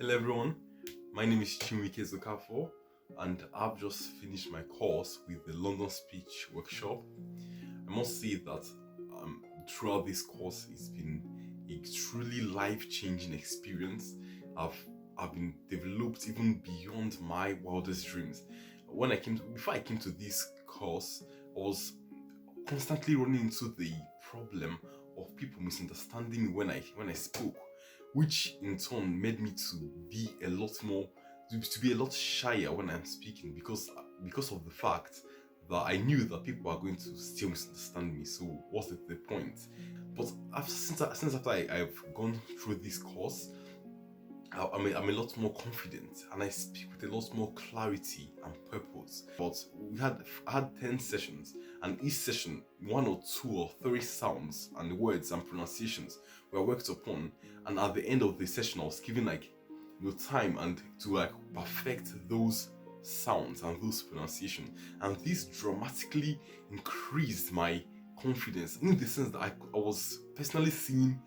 Hello everyone, my name is Chinweike and I've just finished my course with the London Speech Workshop. I must say that throughout this course it's been a truly life-changing experience. I've I've been developed even beyond my wildest dreams. Before I came to this course, I was constantly running into the problem of people misunderstanding me when I spoke, which in turn made me to be a lot more to be a lot shyer when I'm speaking because of the fact that I knew that people are going to still misunderstand me. So what's the point? But since after I've gone through this course, I'm a lot more confident and I speak with a lot more clarity and purpose. But I had 10 sessions, and each session, one or two or three sounds and words and pronunciations were worked upon. And at the end of the session, I was given time and to perfect those sounds and those pronunciations. And this dramatically increased my confidence in the sense that I was personally seeing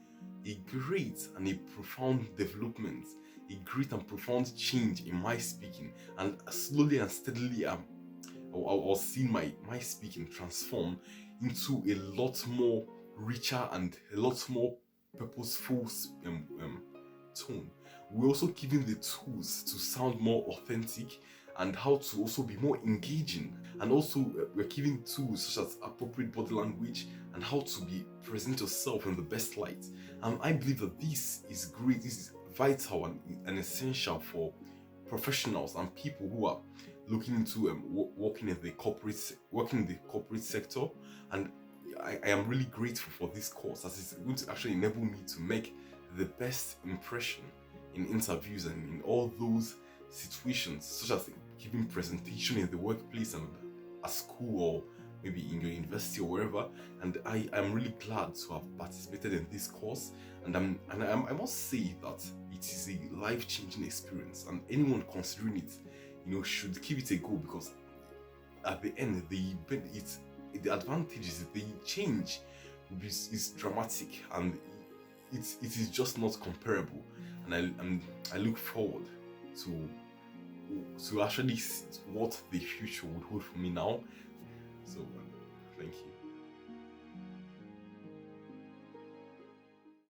a great and a profound development, a great and profound change in my speaking, and slowly and steadily I was seeing my speaking transform into a lot more richer and a lot more purposeful tone. We're also given the tools to sound more authentic and how to also be more engaging, and also we're given tools such as appropriate body language and how to be present yourself in the best light. And I believe that this is great, this is vital and essential for professionals and people who are looking into working in the corporate sector. And I am really grateful for this course, as it's going to actually enable me to make the best impression in interviews and in all those situations, such as giving presentation in the workplace and at school, or maybe in your university or wherever. And I am really glad to have participated in this course, and I must say that it is a life-changing experience, and anyone considering it, should give it a go, because at the end, the advantages, the change is dramatic, and it is just not comparable. And I look forward to actually see what the future would hold for me now. So thank you.